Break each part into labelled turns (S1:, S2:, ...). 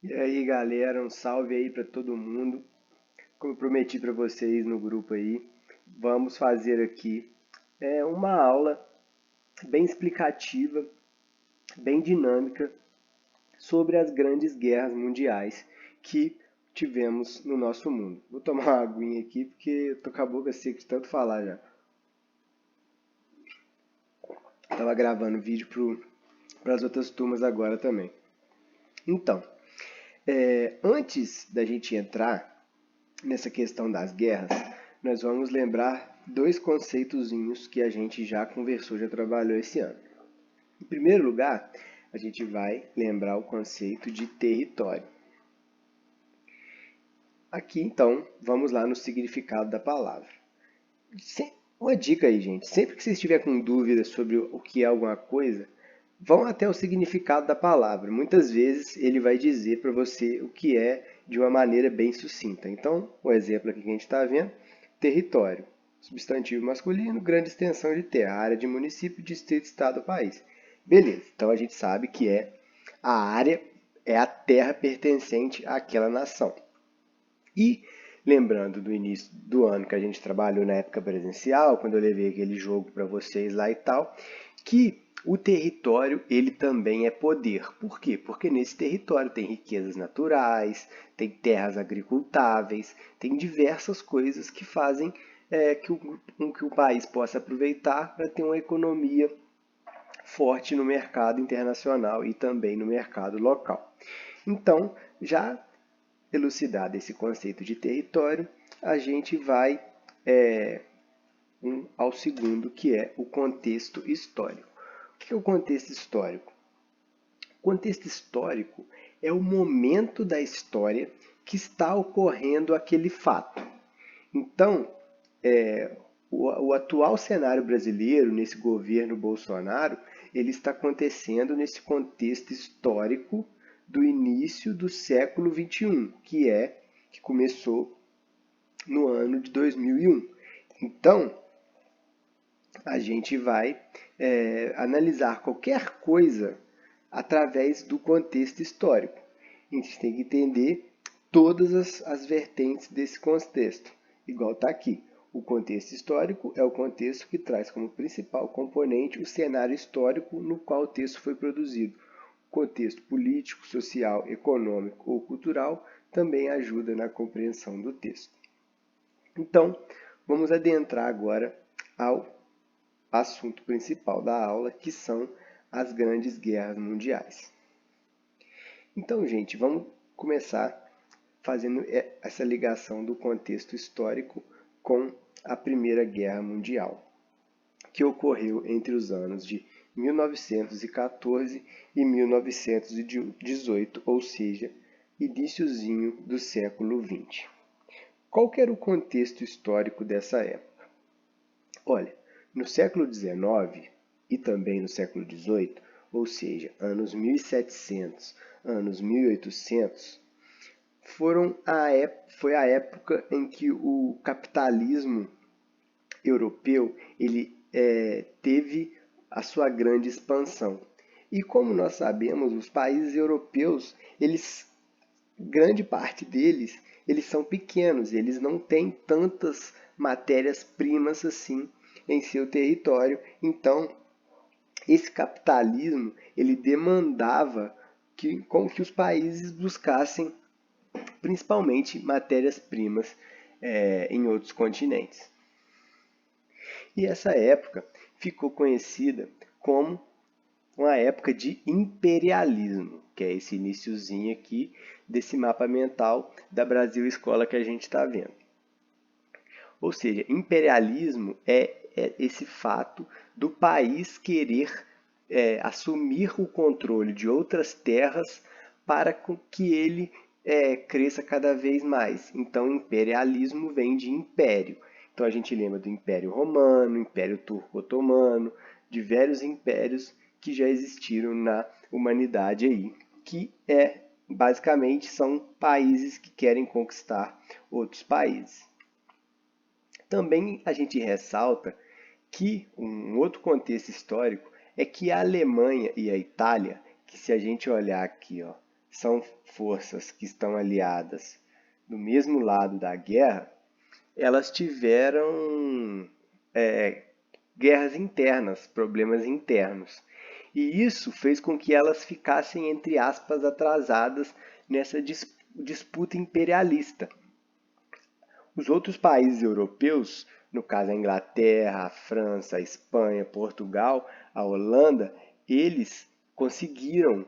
S1: E aí, galera, um salve aí para todo mundo. Como eu prometi para vocês no grupo aí, vamos fazer aqui uma aula bem explicativa, bem dinâmica sobre as grandes guerras mundiais que tivemos no nosso mundo. Vou tomar uma aguinha aqui porque eu tô com a boca seca de tanto falar já. Tava gravando vídeo para as outras turmas agora também. Então, antes da gente entrar nessa questão das guerras, nós vamos lembrar dois conceitozinhos que a gente já conversou, já trabalhou esse ano. Em primeiro lugar, a gente vai lembrar o conceito de território. Aqui, então, vamos lá no significado da palavra. Uma dica aí, gente. Sempre que você estiver com dúvida sobre o que é alguma coisa, vão até o significado da palavra. Muitas vezes ele vai dizer para você o que é de uma maneira bem sucinta. Então, o exemplo aqui que a gente está vendo, território. Substantivo masculino, grande extensão de terra, área de município, distrito, estado ou país. Beleza, então a gente sabe que a área é a terra pertencente àquela nação. E lembrando do início do ano que a gente trabalhou na época presencial, quando eu levei aquele jogo para vocês lá e tal, que o território ele também é poder. Por quê? Porque nesse território tem riquezas naturais, tem terras agricultáveis, tem diversas coisas que fazem que o país possa aproveitar para ter uma economia forte no mercado internacional e também no mercado local. Então, já elucidado esse conceito de território, a gente vai ao segundo, que é o contexto histórico. O que é o contexto histórico? O contexto histórico é o momento da história que está ocorrendo aquele fato. Então, o atual cenário brasileiro, nesse governo Bolsonaro, ele está acontecendo nesse contexto histórico do início do século XXI, que começou no ano de 2001. Então, a gente vai analisar qualquer coisa através do contexto histórico. A gente tem que entender todas as vertentes desse contexto, igual está aqui. O contexto histórico é o contexto que traz como principal componente o cenário histórico no qual o texto foi produzido. O contexto político, social, econômico ou cultural também ajuda na compreensão do texto. Então, vamos adentrar agora ao assunto principal da aula, que são as grandes guerras mundiais. Então, gente, vamos começar fazendo essa ligação do contexto histórico com a Primeira Guerra Mundial, que ocorreu entre os anos de 1914 e 1918, ou seja, iniciozinho do século XX. Qual que era o contexto histórico dessa época? Olha, no século XIX e também no século XVIII, ou seja, anos 1700, anos 1800, foi a época em que o capitalismo europeu ele teve a sua grande expansão. E como nós sabemos, os países europeus, grande parte deles, eles são pequenos, eles não têm tantas matérias-primas assim em seu território. Então, esse capitalismo, ele demandava com que os países buscassem principalmente matérias-primas em outros continentes. E essa época ficou conhecida como uma época de imperialismo, que é esse iniciozinho aqui desse mapa mental da Brasil Escola que a gente está vendo. Ou seja, imperialismo é esse fato do país querer assumir o controle de outras terras para que ele cresça cada vez mais. Então, imperialismo vem de império. Então, a gente lembra do Império Romano, Império Turco-Otomano, de vários impérios que já existiram na humanidade aí, que basicamente são países que querem conquistar outros países. Também a gente ressalta que um outro contexto histórico é que a Alemanha e a Itália, que se a gente olhar aqui, ó, são forças que estão aliadas do mesmo lado da guerra, elas tiveram guerras internas, problemas internos. E isso fez com que elas ficassem, entre aspas, atrasadas nessa disputa imperialista. Os outros países europeus, no caso a Inglaterra, a França, a Espanha, Portugal, a Holanda, eles conseguiram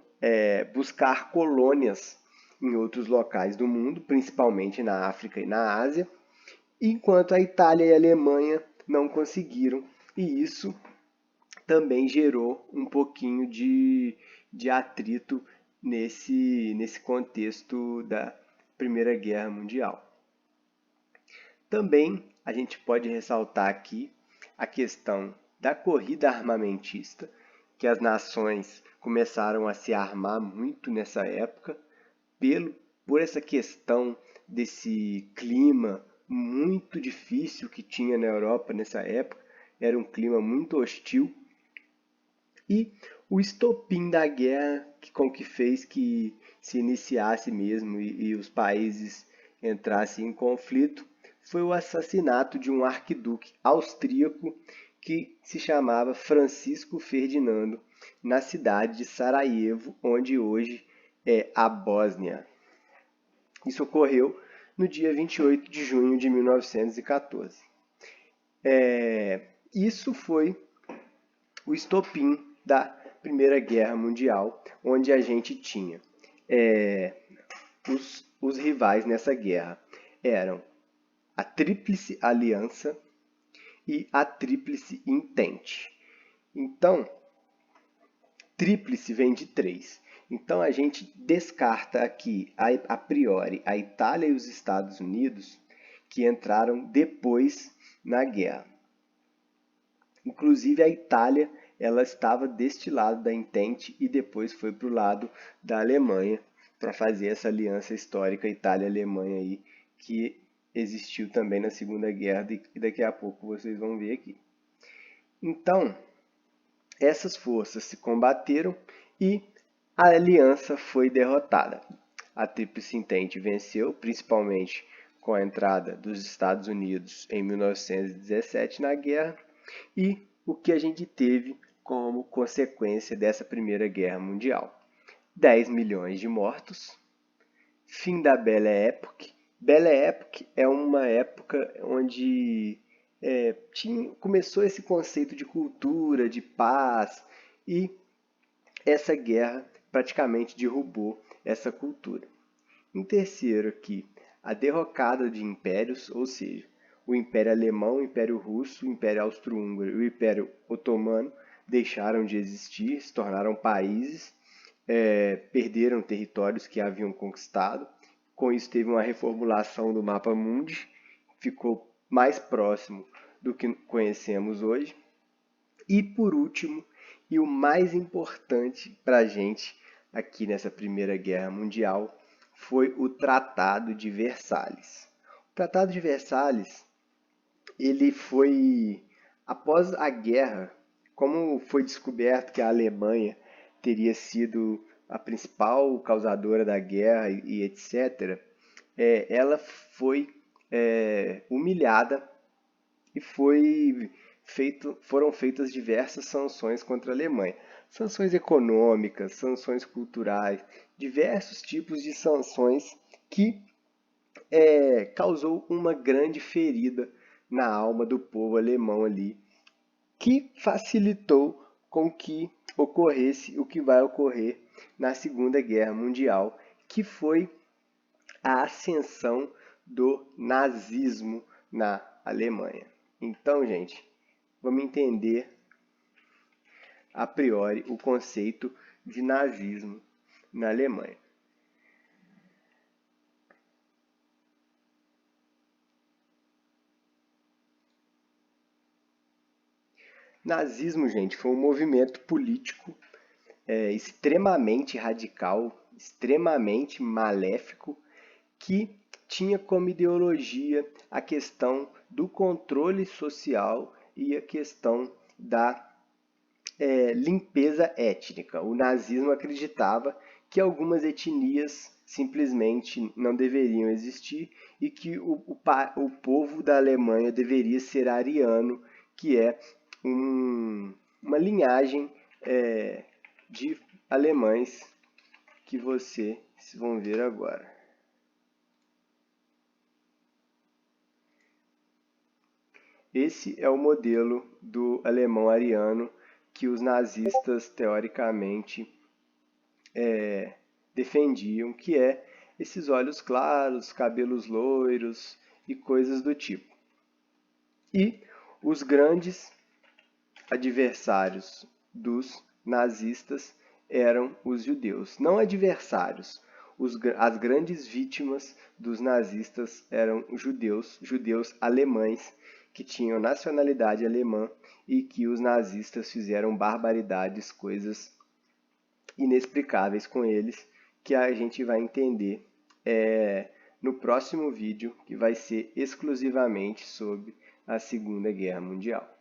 S1: buscar colônias em outros locais do mundo, principalmente na África e na Ásia, enquanto a Itália e a Alemanha não conseguiram, e isso também gerou um pouquinho de atrito nesse contexto da Primeira Guerra Mundial. Também a gente pode ressaltar aqui a questão da corrida armamentista, que as nações começaram a se armar muito nessa época, por essa questão desse clima muito difícil que tinha na Europa nessa época, era um clima muito hostil, e o estopim da guerra com que fez que se iniciasse mesmo e os países entrassem em conflito foi o assassinato de um arquiduque austríaco que se chamava Francisco Ferdinando, na cidade de Sarajevo, onde hoje é a Bósnia. Isso ocorreu no dia 28 de junho de 1914. Isso foi o estopim da Primeira Guerra Mundial, onde a gente tinha os rivais nessa guerra eram a Tríplice Aliança e a Tríplice Entente. Então, tríplice vem de 3. Então, a gente descarta aqui, a priori, a Itália e os Estados Unidos, que entraram depois na guerra. Inclusive, a Itália ela estava deste lado da Entente e depois foi para o lado da Alemanha para fazer essa aliança histórica Itália-Alemanha aí, que existiu também na Segunda Guerra e daqui a pouco vocês vão ver aqui. Então, essas forças se combateram e a aliança foi derrotada. A Tríplice Entente venceu, principalmente com a entrada dos Estados Unidos em 1917 na guerra, e o que a gente teve como consequência dessa Primeira Guerra Mundial? 10 milhões de mortos, fim da Belle Époque. Belle Époque é uma época onde começou esse conceito de cultura, de paz, e essa guerra praticamente derrubou essa cultura. Em terceiro aqui, a derrocada de impérios, ou seja, o Império Alemão, o Império Russo, o Império Austro-Húngaro e o Império Otomano deixaram de existir, se tornaram países, perderam territórios que haviam conquistado. Com isso teve uma reformulação do mapa mundi, ficou mais próximo do que conhecemos hoje. E por último, e o mais importante para a gente aqui nessa Primeira Guerra Mundial, foi o Tratado de Versalhes. O Tratado de Versalhes, ele foi, após a guerra, como foi descoberto que a Alemanha teria sido a principal causadora da guerra e etc., ela foi humilhada e foram feitas diversas sanções contra a Alemanha. Sanções econômicas, sanções culturais, diversos tipos de sanções que causou uma grande ferida na alma do povo alemão ali, que facilitou com que ocorresse o que vai ocorrer na Segunda Guerra Mundial, que foi a ascensão do nazismo na Alemanha. Então, gente, vamos entender a priori o conceito de nazismo na Alemanha. Nazismo, gente, foi um movimento político extremamente radical, extremamente maléfico, que tinha como ideologia a questão do controle social e a questão da limpeza étnica. O nazismo acreditava que algumas etnias simplesmente não deveriam existir e que o povo da Alemanha deveria ser ariano, que é uma linhagem de alemães que vocês vão ver agora. Esse é o modelo do alemão ariano que os nazistas, teoricamente, defendiam, que é esses olhos claros, cabelos loiros e coisas do tipo. E os grandes adversários dos nazistas eram os judeus. Não adversários, as grandes vítimas dos nazistas eram judeus alemães, que tinham nacionalidade alemã e que os nazistas fizeram barbaridades, coisas inexplicáveis com eles, que a gente vai entender no próximo vídeo, que vai ser exclusivamente sobre a Segunda Guerra Mundial.